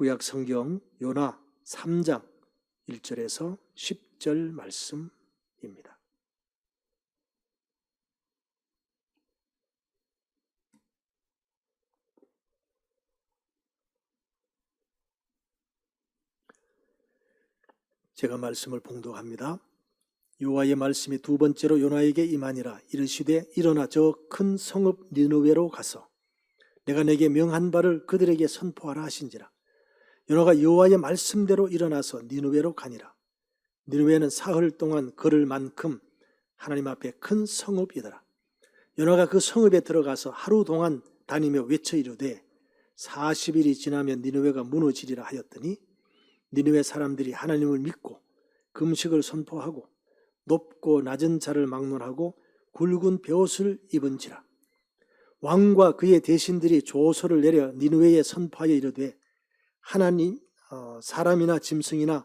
구약 성경 요나 3장 1절에서 10절 말씀입니다. 제가 말씀을 봉독합니다. 여호와의 말씀이 두 번째로 요나에게 임하니라. 이르시되 일어나 저 큰 성읍 니느웨로 가서 내가 내게 명한 바를 그들에게 선포하라 하신지라. 요나가 여호와의 말씀대로 일어나서 니느웨로 가니라. 니느웨는 사흘 동안 걸을 만큼 하나님 앞에 큰 성읍이더라. 요나가 그 성읍에 들어가서 하루 동안 다니며 외쳐 이르되 40일이 지나면 니느웨가 무너지리라 하였더니 니느웨 사람들이 하나님을 믿고 금식을 선포하고 높고 낮은 자를 막론하고 굵은 베옷을 입은지라. 왕과 그의 대신들이 조서를 내려 니느웨에 선포하여 이르되 하나님 사람이나 짐승이나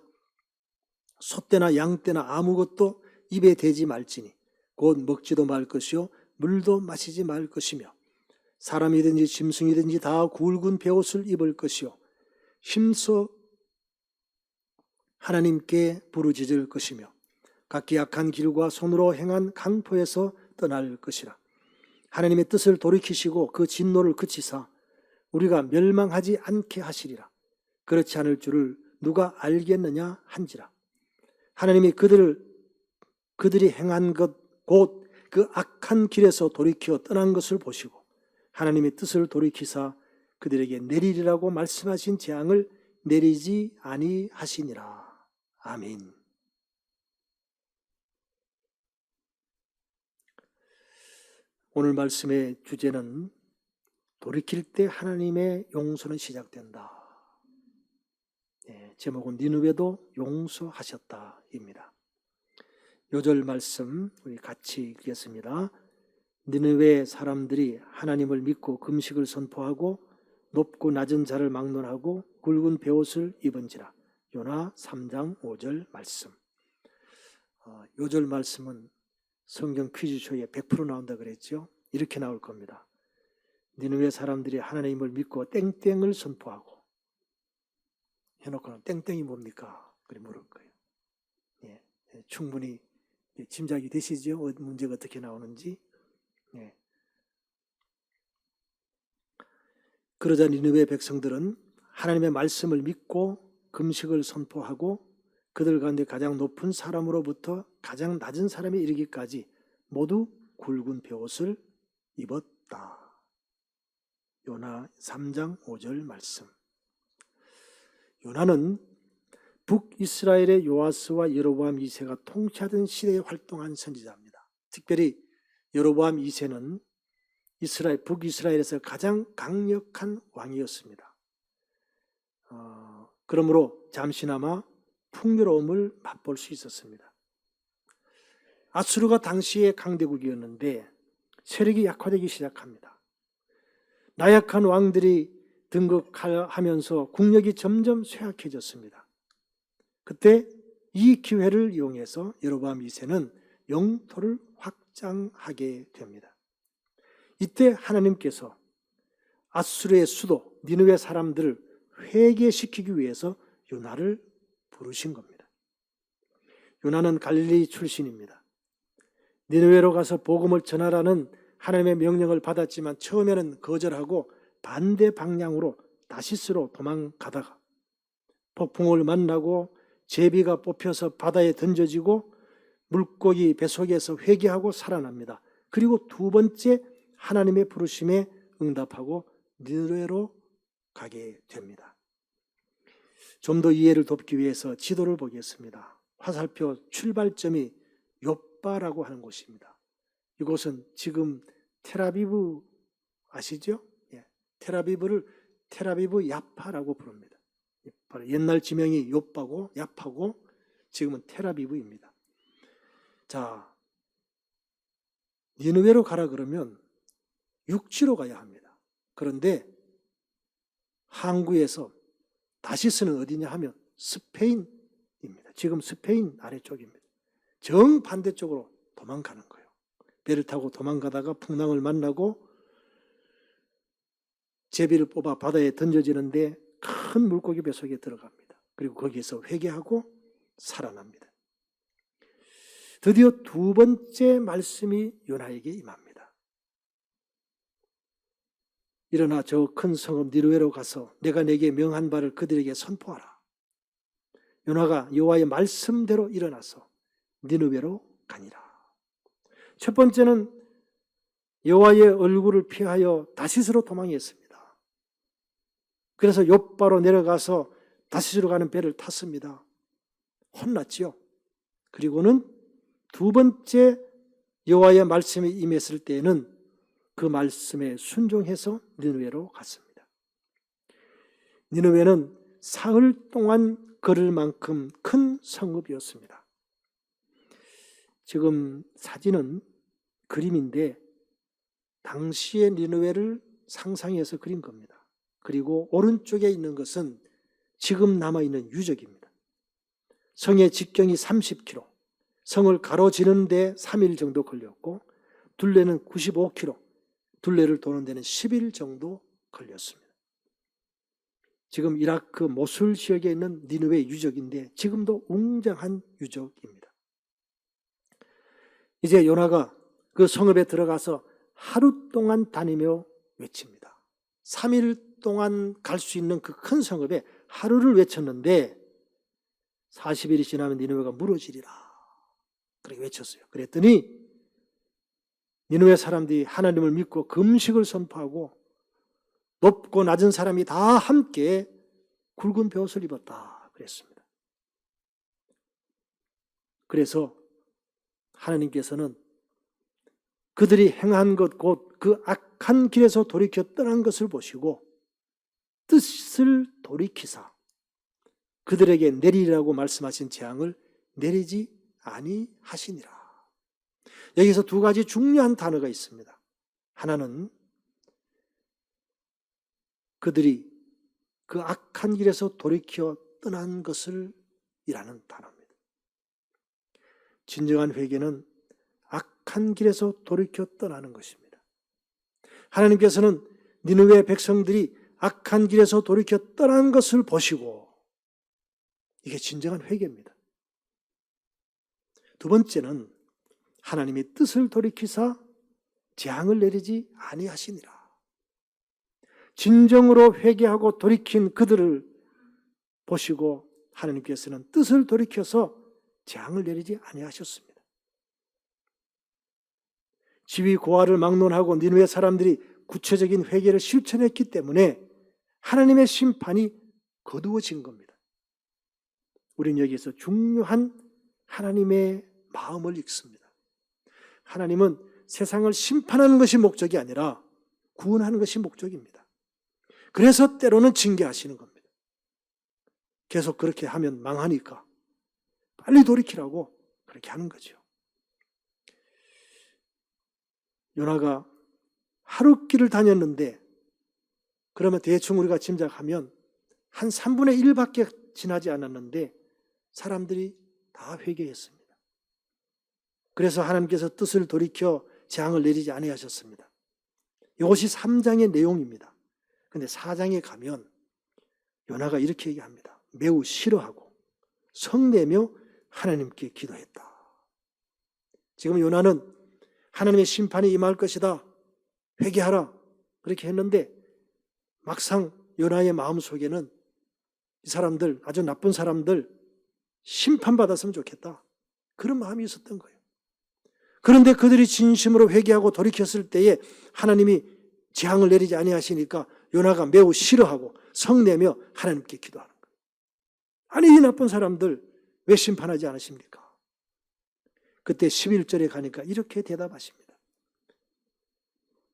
소떼나 양떼나 아무것도 입에 대지 말지니 곧 먹지도 말 것이요 물도 마시지 말 것이며 사람이든지 짐승이든지 다 굵은 베옷을 입을 것이요 힘써 하나님께 부르짖을 것이며 각기 악한 길과 손으로 행한 강포에서 떠날 것이라. 하나님의 뜻을 돌이키시고 그 진노를 그치사 우리가 멸망하지 않게 하시리라. 그렇지 않을 줄을 누가 알겠느냐 한지라. 하나님이 그들이 행한 것 곧 그 악한 길에서 돌이켜 떠난 것을 보시고 하나님의 뜻을 돌이키사 그들에게 내리리라고 말씀하신 재앙을 내리지 아니하시니라. 아멘. 오늘 말씀의 주제는 돌이킬 때 하나님의 용서는 시작된다. 제목은 니느웨도 용서하셨다입니다. 요절 말씀 우리 같이 읽겠습니다. 니느웨 사람들이 하나님을 믿고 금식을 선포하고 높고 낮은 자를 막론하고 굵은 베옷을 입은지라. 요나 3장 5절 말씀. 요절 말씀은 성경 퀴즈쇼에 100% 나온다 그랬죠. 이렇게 나올 겁니다. 니느웨 사람들이 하나님을 믿고 땡땡을 선포하고 해놓고는 땡땡이 뭡니까? 그래 물을 거예요. 충분히 짐작이 되시죠? 문제가 어떻게 나오는지. 그러자 니느웨 백성들은 하나님의 말씀을 믿고 금식을 선포하고 그들 가운데 가장 높은 사람으로부터 가장 낮은 사람에 이르기까지 모두 굵은 베옷을 입었다. 요나 3장 5절 말씀. 요나는 북이스라엘의 요아스와 여로보암 2세가 통치하던 시대에 활동한 선지자입니다. 특별히 여로보암 2세는 북이스라엘에서 가장 강력한 왕이었습니다. 그러므로 잠시나마 풍요로움을 맛볼 수 있었습니다. 아수르가 당시의 강대국이었는데 세력이 약화되기 시작합니다. 나약한 왕들이 등극하면서 국력이 점점 쇠약해졌습니다. 그때 이 기회를 이용해서 여로보암 2세는 영토를 확장하게 됩니다. 이때 하나님께서 아수르의 수도 니느웨 사람들을 회개시키기 위해서 요나를 부르신 겁니다. 요나는 갈릴리 출신입니다. 니느웨로 가서 복음을 전하라는 하나님의 명령을 받았지만 처음에는 거절하고 반대 방향으로 다시스로 도망가다가 폭풍을 만나고 제비가 뽑혀서 바다에 던져지고 물고기 뱃속에서 회개하고 살아납니다. 그리고 두 번째 하나님의 부르심에 응답하고 니느웨로 가게 됩니다. 좀 더 이해를 돕기 위해서 지도를 보겠습니다. 화살표 출발점이 욥바라고 하는 곳입니다. 이곳은 지금 텔아비브 아시죠? 텔아비브를 텔아비브 야파라고 부릅니다. 바로 옛날 지명이 욥바고 야파고 지금은 텔아비브입니다. 자, 니느웨로 가라 그러면 육지로 가야 합니다. 그런데 항구에서 다시스는 어디냐 하면 스페인입니다. 지금 스페인 아래쪽입니다. 정반대쪽으로 도망가는 거예요. 배를 타고 도망가다가 풍랑을 만나고 제비를 뽑아 바다에 던져지는데 큰 물고기 뱃속에 들어갑니다. 그리고 거기에서 회개하고 살아납니다. 드디어 두 번째 말씀이 요나에게 임합니다. 일어나 저 큰 성읍 니느웨로 가서 내가 내게 명한 바를 그들에게 선포하라. 요나가 여호와의 말씀대로 일어나서 니느웨로 가니라. 첫 번째는 여호와의 얼굴을 피하여 다시스로 도망했습니다. 그래서 욥바로 내려가서 다시스로 가는 배를 탔습니다. 혼났지요. 그리고는 두 번째 여호와의 말씀이 임했을 때에는 그 말씀에 순종해서 니느웨로 갔습니다. 니느웨는 사흘 동안 걸을 만큼 큰 성읍이었습니다. 지금 사진은 그림인데 당시의 니느웨를 상상해서 그린 겁니다. 그리고 오른쪽에 있는 것은 지금 남아있는 유적입니다. 성의 직경이 30km, 성을 가로지르는 데 3일 정도 걸렸고 둘레는 95km, 둘레를 도는 데는 10일 정도 걸렸습니다. 지금 이라크 모술 지역에 있는 니느웨 유적인데 지금도 웅장한 유적입니다. 이제 요나가 그 성읍에 들어가서 하루 동안 다니며 외칩니다. 3일 동안 갈 수 있는 그 큰 성읍에 하루를 외쳤는데 40일이 지나면 니느웨가 무너지리라 그렇게 외쳤어요. 그랬더니 니느웨 사람들이 하나님을 믿고 금식을 선포하고 높고 낮은 사람이 다 함께 굵은 베옷을 입었다 그랬습니다. 그래서 하나님께서는 그들이 행한 것 곧 그 악한 길에서 돌이켜 떠난 것을 보시고 뜻을 돌이키사 그들에게 내리라고 말씀하신 재앙을 내리지 아니하시니라. 여기서 두 가지 중요한 단어가 있습니다. 하나는 그들이 그 악한 길에서 돌이켜 떠난 것을 이라는 단어입니다. 진정한 회개는 악한 길에서 돌이켜 떠나는 것입니다. 하나님께서는 니느웨 백성들이 악한 길에서 돌이켜 떠난 것을 보시고 이게 진정한 회개입니다. 두 번째는 하나님이 뜻을 돌이키사 재앙을 내리지 아니하시니라. 진정으로 회개하고 돌이킨 그들을 보시고 하나님께서는 뜻을 돌이켜서 재앙을 내리지 아니하셨습니다. 지위 고하를 막론하고 니느웨 사람들이 구체적인 회개를 실천했기 때문에 하나님의 심판이 거두어진 겁니다. 우리는 여기서 중요한 하나님의 마음을 읽습니다. 하나님은 세상을 심판하는 것이 목적이 아니라 구원하는 것이 목적입니다. 그래서 때로는 징계하시는 겁니다. 계속 그렇게 하면 망하니까 빨리 돌이키라고 그렇게 하는 거죠. 요나가 하루 길을 다녔는데 그러면 대충 우리가 짐작하면 한 3분의 1밖에 지나지 않았는데 사람들이 다 회개했습니다. 그래서 하나님께서 뜻을 돌이켜 재앙을 내리지 아니하셨습니다. 이것이 3장의 내용입니다. 그런데 4장에 가면 요나가 이렇게 얘기합니다. 매우 싫어하고 성내며 하나님께 기도했다. 지금 요나는 하나님의 심판이 임할 것이다. 회개하라. 그렇게 했는데 막상 요나의 마음속에는 이 사람들, 아주 나쁜 사람들 심판받았으면 좋겠다. 그런 마음이 있었던 거예요. 그런데 그들이 진심으로 회개하고 돌이켰을 때에 하나님이 재앙을 내리지 아니하시니까 요나가 매우 싫어하고 성내며 하나님께 기도하는 거예요. 아니 이 나쁜 사람들 왜 심판하지 않으십니까? 그때 11절에 가니까 이렇게 대답하십니다.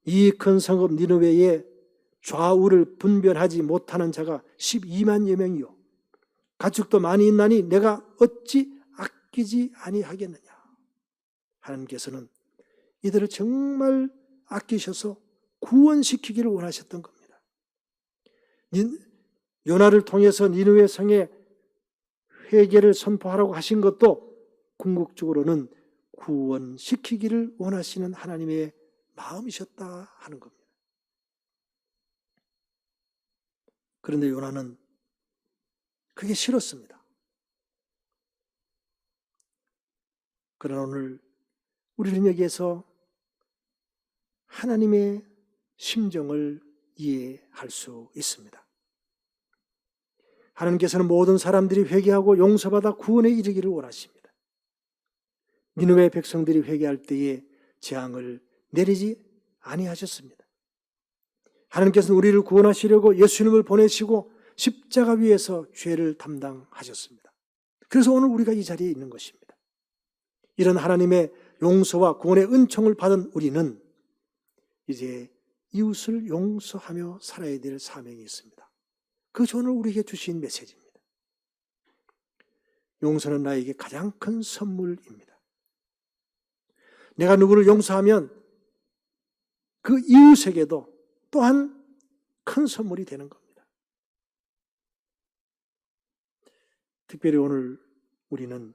이 큰 성읍 니느웨에 좌우를 분별하지 못하는 자가 12만여 명이요 가축도 많이 있나니 내가 어찌 아끼지 아니하겠느냐. 하나님께서는 이들을 정말 아끼셔서 구원시키기를 원하셨던 겁니다. 요나를 통해서 니느웨 성에 회개를 선포하라고 하신 것도 궁극적으로는 구원시키기를 원하시는 하나님의 마음이셨다 하는 겁니다. 그런데 요나는 그게 싫었습니다. 그러나 오늘 우리는 여기에서 하나님의 심정을 이해할 수 있습니다. 하나님께서는 모든 사람들이 회개하고 용서받아 구원에 이르기를 원하십니다. 니느웨 백성들이 회개할 때에 재앙을 내리지 아니하셨습니다. 하나님께서는 우리를 구원하시려고 예수님을 보내시고 십자가 위에서 죄를 담당하셨습니다. 그래서 오늘 우리가 이 자리에 있는 것입니다. 이런 하나님의 용서와 구원의 은총을 받은 우리는 이제 이웃을 용서하며 살아야 될 사명이 있습니다. 그것이 오늘 우리에게 주신 메시지입니다. 용서는 나에게 가장 큰 선물입니다. 내가 누구를 용서하면 그 이웃에게도 또한 큰 선물이 되는 겁니다. 특별히 오늘 우리는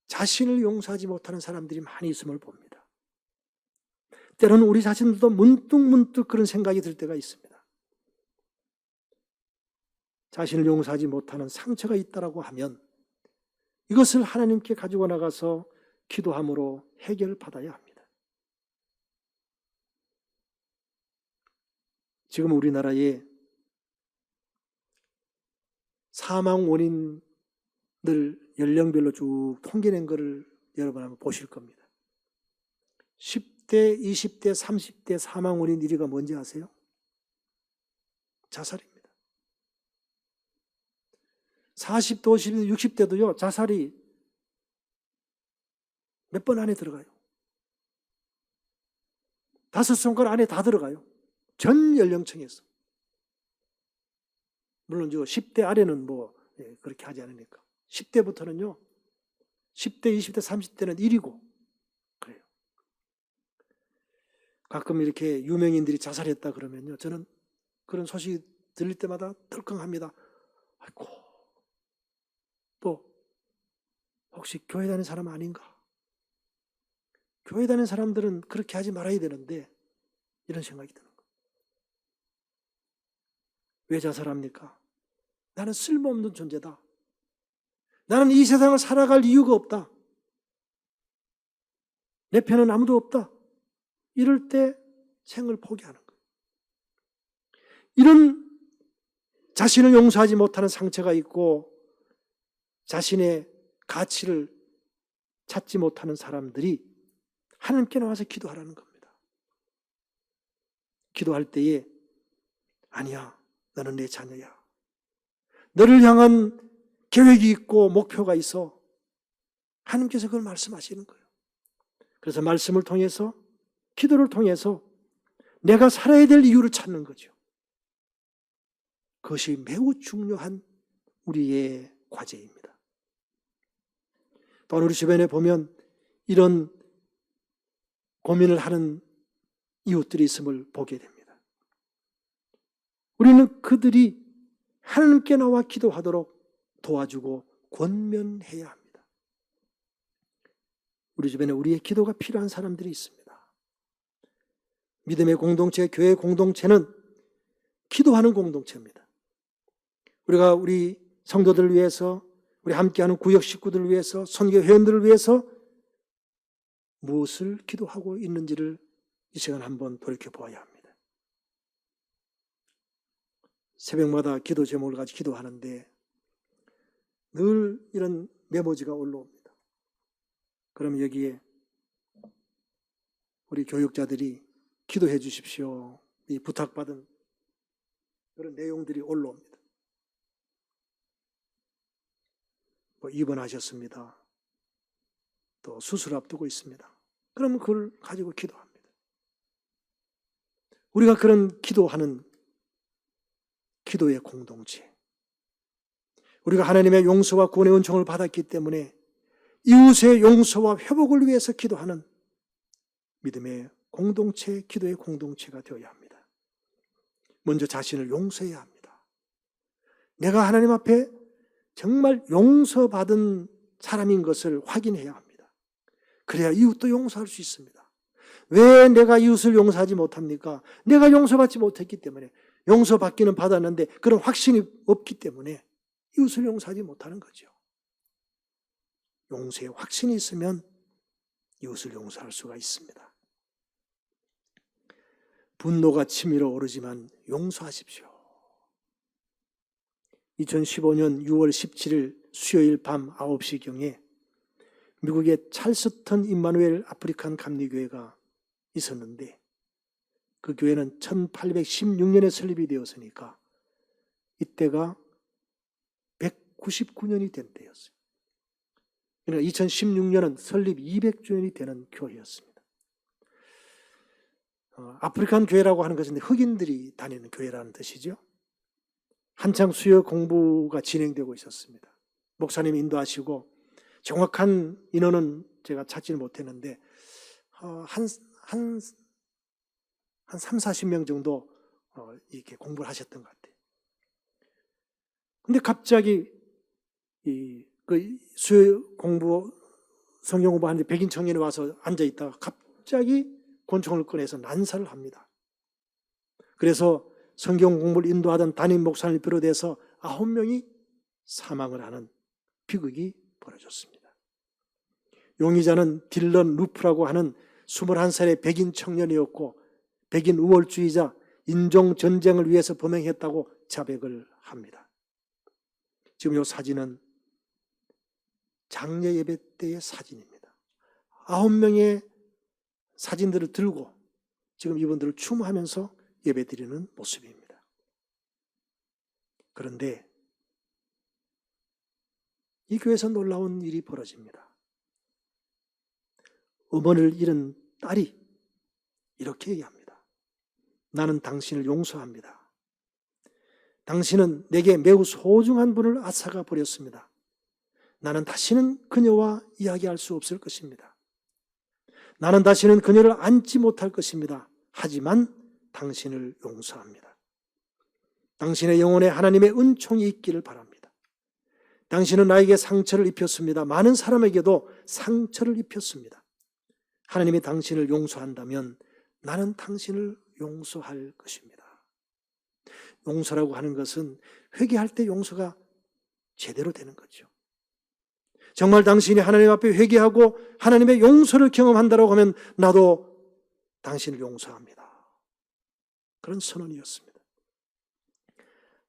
자신을 용서하지 못하는 사람들이 많이 있음을 봅니다. 때로는 우리 자신들도 문득문득 그런 생각이 들 때가 있습니다. 자신을 용서하지 못하는 상처가 있다라고 하면 이것을 하나님께 가지고 나가서 기도함으로 해결받아야 합니다. 지금 우리나라에 사망 원인들 연령별로 쭉 통계낸 것을 여러분 한번 보실 겁니다. 10대, 20대, 30대 사망 원인 1위가 뭔지 아세요? 자살입니다. 40대, 50대, 60대도요, 자살이 몇 번 안에 들어가요. 5손가락 안에 다 들어가요. 전 연령층에서. 물론 10대 아래는 그렇게 하지 않으니까. 10대부터는요, 10대, 20대, 30대는 1위고, 그래요. 가끔 이렇게 유명인들이 자살했다 그러면요, 저는 그런 소식이 들릴 때마다 덜컹합니다. 아이고, 혹시 교회 다니는 사람 아닌가? 교회 다니는 사람들은 그렇게 하지 말아야 되는데, 이런 생각이 드는 거예요. 왜 자살합니까? 나는 쓸모없는 존재다. 나는 이 세상을 살아갈 이유가 없다. 내 편은 아무도 없다. 이럴 때 생을 포기하는 거예요. 이런 자신을 용서하지 못하는 상처가 있고 자신의 가치를 찾지 못하는 사람들이 하나님께 나와서 기도하라는 겁니다. 기도할 때에 아니야, 너는 내 자녀야. 너를 향한 계획이 있고 목표가 있어. 하나님께서 그걸 말씀하시는 거예요. 그래서 말씀을 통해서, 기도를 통해서 내가 살아야 될 이유를 찾는 거죠. 그것이 매우 중요한 우리의 과제입니다. 또 우리 주변에 보면 이런 고민을 하는 이웃들이 있음을 보게 됩니다. 우리는 그들이 하나님께 나와 기도하도록 도와주고 권면해야 합니다. 우리 주변에 우리의 기도가 필요한 사람들이 있습니다. 믿음의 공동체, 교회 공동체는 기도하는 공동체입니다. 우리가 우리 성도들을 위해서, 우리 함께하는 구역 식구들을 위해서, 선교 회원들을 위해서 무엇을 기도하고 있는지를 이 시간 한번 돌이켜보아야 합니다. 새벽마다 기도 제목을 가지고 기도하는데 늘 이런 메모지가 올라옵니다. 그럼 여기에 우리 교육자들이 기도해 주십시오, 이 부탁받은 그런 내용들이 올라옵니다. 입원하셨습니다. 또 수술 앞두고 있습니다. 그러면 그걸 가지고 기도합니다. 우리가 그런 기도하는 기도의 공동체, 우리가 하나님의 용서와 구원의 은총을 받았기 때문에 이웃의 용서와 회복을 위해서 기도하는 믿음의 공동체, 기도의 공동체가 되어야 합니다. 먼저 자신을 용서해야 합니다. 내가 하나님 앞에 정말 용서받은 사람인 것을 확인해야 합니다. 그래야 이웃도 용서할 수 있습니다. 왜 내가 이웃을 용서하지 못합니까? 내가 용서받지 못했기 때문에, 용서받기는 받았는데 그런 확신이 없기 때문에 이웃을 용서하지 못하는 거죠. 용서의 확신이 있으면 이웃을 용서할 수가 있습니다. 분노가 치밀어 오르지만 용서하십시오. 2015년 6월 17일 수요일 밤 9시경에 미국의 찰스턴 임마누엘 아프리칸 감리교회가 있었는데 그 교회는 1816년에 설립이 되었으니까 이때가 199년이 된 때였어요. 그러니까 2016년은 설립 200주년이 되는 교회였습니다. 아프리칸 교회라고 하는 것은 흑인들이 다니는 교회라는 뜻이죠. 한창 수요 공부가 진행되고 있었습니다. 목사님이 인도하시고 정확한 인원은 제가 찾지는 못했는데 한 3, 40명 정도 이렇게 공부를 하셨던 것 같아요. 근데 갑자기 그 수요 공부, 성경 공부하는데 백인 청년이 와서 앉아있다가 갑자기 권총을 꺼내서 난사를 합니다. 그래서 성경 공부를 인도하던 담임 목사님을 비롯해서 9명이 사망을 하는 비극이 벌어졌습니다. 용의자는 딜런 루프라고 하는 21살의 백인 청년이었고 백인 우월주의자, 인종전쟁을 위해서 범행했다고 자백을 합니다. 지금 이 사진은 장례 예배 때의 사진입니다. 9명의 사진들을 들고 지금 이분들을 추모하면서 예배 드리는 모습입니다. 그런데 이 교회에서 놀라운 일이 벌어집니다. 어머니를 잃은 딸이 이렇게 얘기합니다. 나는 당신을 용서합니다. 당신은 내게 매우 소중한 분을 앗아가 버렸습니다. 나는 다시는 그녀와 이야기할 수 없을 것입니다. 나는 다시는 그녀를 안지 못할 것입니다. 하지만 당신을 용서합니다. 당신의 영혼에 하나님의 은총이 있기를 바랍니다. 당신은 나에게 상처를 입혔습니다. 많은 사람에게도 상처를 입혔습니다. 하나님이 당신을 용서한다면 나는 당신을 용서할 것입니다. 용서라고 하는 것은 회개할 때 용서가 제대로 되는 거죠. 정말 당신이 하나님 앞에 회개하고 하나님의 용서를 경험한다고 하면 나도 당신을 용서합니다. 그런 선언이었습니다.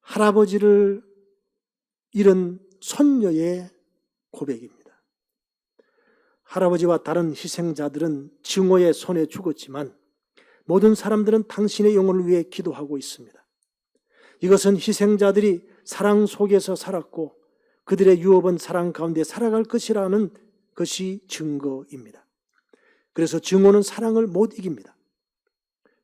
할아버지를 잃은 손녀의 고백입니다. 할아버지와 다른 희생자들은 증오의 손에 죽었지만 모든 사람들은 당신의 영혼을 위해 기도하고 있습니다. 이것은 희생자들이 사랑 속에서 살았고 그들의 유업은 사랑 가운데 살아갈 것이라는 것이 증거입니다. 그래서 증오는 사랑을 못 이깁니다.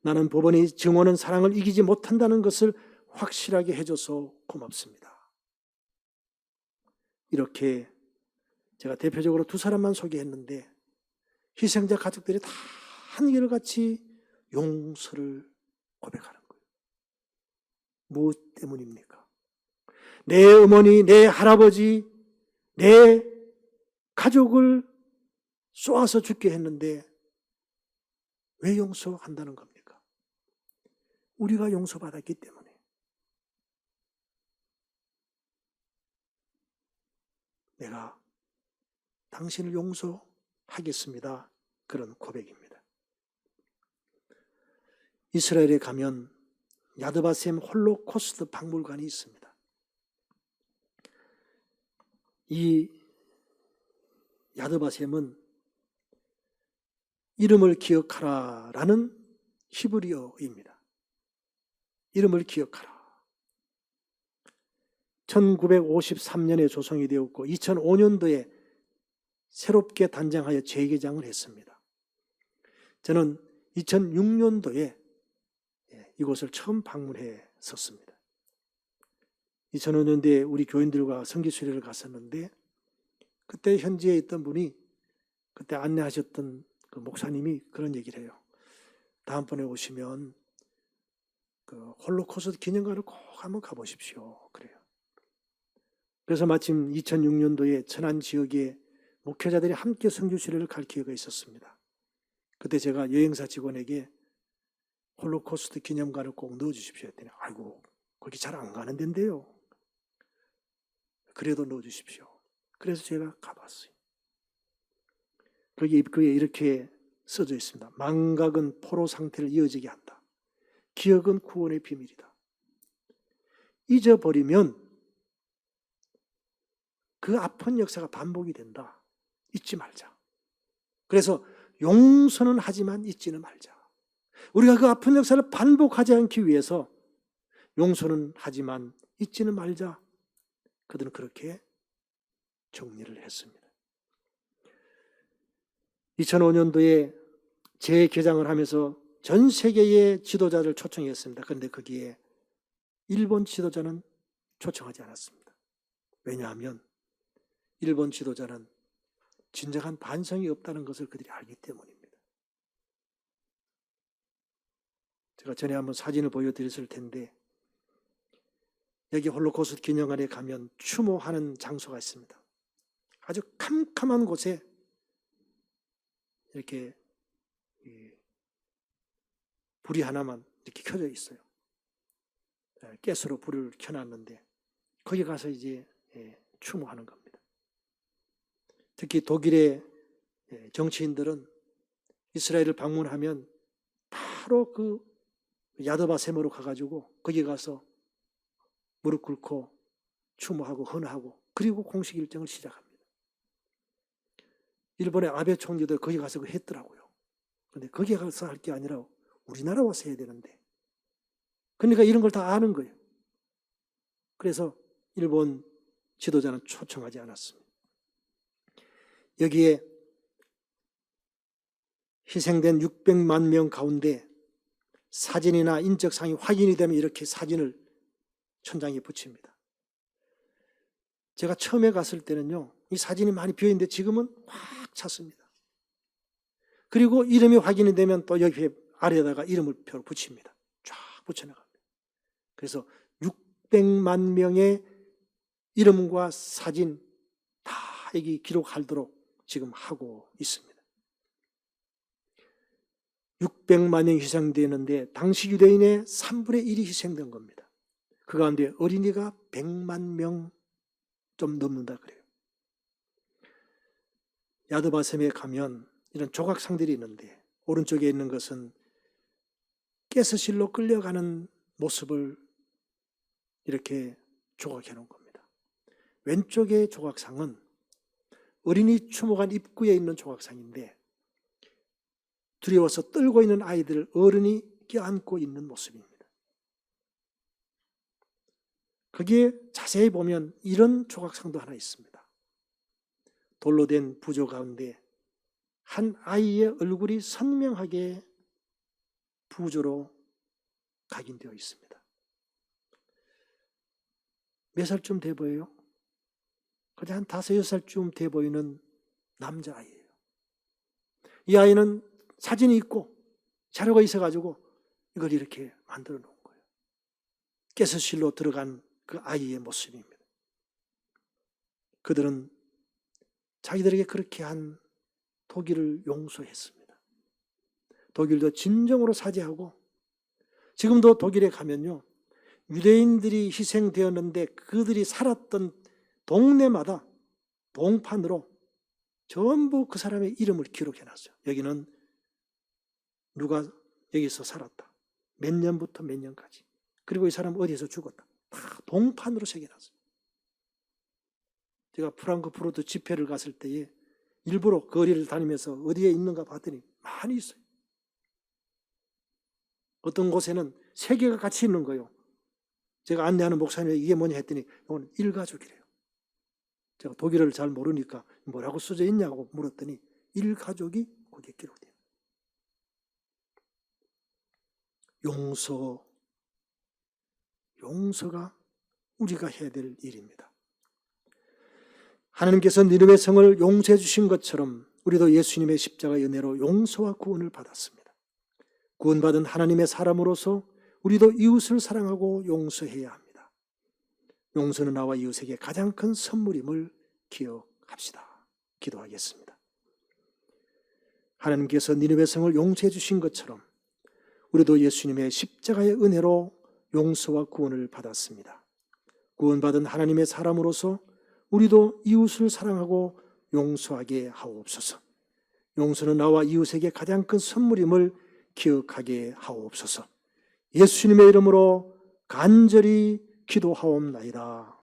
나는 법원이 증오는 사랑을 이기지 못한다는 것을 확실하게 해줘서 고맙습니다. 이렇게 제가 대표적으로 두 사람만 소개했는데 희생자 가족들이 다 한결같이 용서를 고백하는 거예요. 무엇 때문입니까? 내 어머니, 내 할아버지, 내 가족을 쏘아서 죽게 했는데 왜 용서한다는 겁니까? 우리가 용서받았기 때문에. 내가 당신을 용서하겠습니다. 그런 고백입니다. 이스라엘에 가면 야드바셈 홀로코스트 박물관이 있습니다. 이 야드바셈은 이름을 기억하라라는 히브리어입니다. 이름을 기억하라. 1953년에 조성이 되었고 2005년도에 새롭게 단장하여 재개장을 했습니다. 저는 2006년도에 이곳을 처음 방문했었습니다. 2005년도에 우리 교인들과 선교수련을 갔었는데 그때 현지에 있던 분이 그때 안내하셨던 그 목사님이 그런 얘기를 해요. 다음번에 오시면 그 홀로코스트 기념관을 꼭 한번 가보십시오. 그래요. 그래서 마침 2006년도에 천안 지역에 목회자들이 함께 선교수련을 갈 기회가 있었습니다. 그때 제가 여행사 직원에게 홀로코스트 기념관을 꼭 넣어주십시오 했더니 아이고 거기 잘 안 가는 데인데요. 그래도 넣어주십시오. 그래서 제가 가봤어요. 거기 입구에 이렇게 써져 있습니다. 망각은 포로 상태를 이어지게 한다. 기억은 구원의 비밀이다. 잊어버리면 그 아픈 역사가 반복이 된다. 잊지 말자. 그래서 용서는 하지만 잊지는 말자. 우리가 그 아픈 역사를 반복하지 않기 위해서 용서는 하지만 잊지는 말자. 그들은 그렇게 정리를 했습니다. 2005년도에 재개장을 하면서 전 세계의 지도자를 초청했습니다. 그런데 거기에 일본 지도자는 초청하지 않았습니다. 왜냐하면 일본 지도자는 진정한 반성이 없다는 것을 그들이 알기 때문입니다. 제가 전에 한번 사진을 보여드렸을 텐데 여기 홀로코스트 기념관에 가면 추모하는 장소가 있습니다. 아주 캄캄한 곳에 이렇게 불이 하나만 이렇게 켜져 있어요. 가스로 불을 켜놨는데 거기 가서 이제 추모하는 겁니다. 특히 독일의 정치인들은 이스라엘을 방문하면 바로 그 야드바 세모로 가가지고 거기 가서 무릎 꿇고 추모하고 헌화하고 그리고 공식 일정을 시작합니다. 일본의 아베 총리도 거기 가서 했더라고요. 그런데 거기 가서 할 게 아니라 우리나라 와서 해야 되는데 그러니까 이런 걸 다 아는 거예요. 그래서 일본 지도자는 초청하지 않았습니다. 여기에 희생된 600만 명 가운데 사진이나 인적사항이 확인이 되면 이렇게 사진을 천장에 붙입니다. 제가 처음에 갔을 때는요, 이 사진이 많이 비어있는데 지금은 확 찼습니다. 그리고 이름이 확인이 되면 또 여기 아래에다가 이름을 붙입니다. 쫙 붙여나갑니다. 그래서 600만 명의 이름과 사진 다 여기 기록하도록 지금 하고 있습니다. 600만 명이 희생되는데 당시 유대인의 3분의 1이 희생된 겁니다. 그 가운데 어린이가 100만 명 좀 넘는다 그래요. 야드바셈에 가면 이런 조각상들이 있는데 오른쪽에 있는 것은 가스실로 끌려가는 모습을 이렇게 조각해 놓은 겁니다. 왼쪽의 조각상은 어린이 추모관 입구에 있는 조각상인데 두려워서 떨고 있는 아이들을 어른이 껴안고 있는 모습입니다. 거기에 자세히 보면 이런 조각상도 하나 있습니다. 돌로 된 부조 가운데 한 아이의 얼굴이 선명하게 부조로 각인되어 있습니다. 몇 살쯤 돼 보여요? 그냥 한 5, 6살쯤 돼 보이는 남자아이예요. 이 아이는 사진이 있고 자료가 있어가지고 이걸 이렇게 만들어 놓은 거예요. 가스실로 들어간 그 아이의 모습입니다. 그들은 자기들에게 그렇게 한 독일을 용서했습니다. 독일도 진정으로 사죄하고 지금도 독일에 가면요, 유대인들이 희생되었는데 그들이 살았던 동네마다 동판으로 전부 그 사람의 이름을 기록해놨어요. 여기는 누가 여기서 살았다. 몇 년부터 몇 년까지. 그리고 이 사람 어디에서 죽었다. 다 동판으로 새겨놨어요. 제가 프랑크푸르트 집회를 갔을 때에 일부러 거리를 다니면서 어디에 있는가 봤더니 많이 있어요. 어떤 곳에는 3개가 같이 있는 거예요. 제가 안내하는 목사님이 이게 뭐냐 했더니 이건 일가족이래요. 제가 독일어를 잘 모르니까 뭐라고 써져 있냐고 물었더니 일가족이 거기에 기록돼요. 용서가 우리가 해야 될 일입니다. 하나님께서 니느웨 성을 용서해 주신 것처럼 우리도 예수님의 십자가의 은혜로 용서와 구원을 받았습니다. 구원받은 하나님의 사람으로서 우리도 이웃을 사랑하고 용서해야 합니다. 용서는 나와 이웃에게 가장 큰 선물임을 기억합시다. 기도하겠습니다. 하나님께서 니느웨 성을 용서해 주신 것처럼 우리도 예수님의 십자가의 은혜로 용서와 구원을 받았습니다. 구원받은 하나님의 사람으로서 우리도 이웃을 사랑하고 용서하게 하옵소서. 용서는 나와 이웃에게 가장 큰 선물임을 기억하게 하옵소서. 예수님의 이름으로 간절히 기도하옵나이다.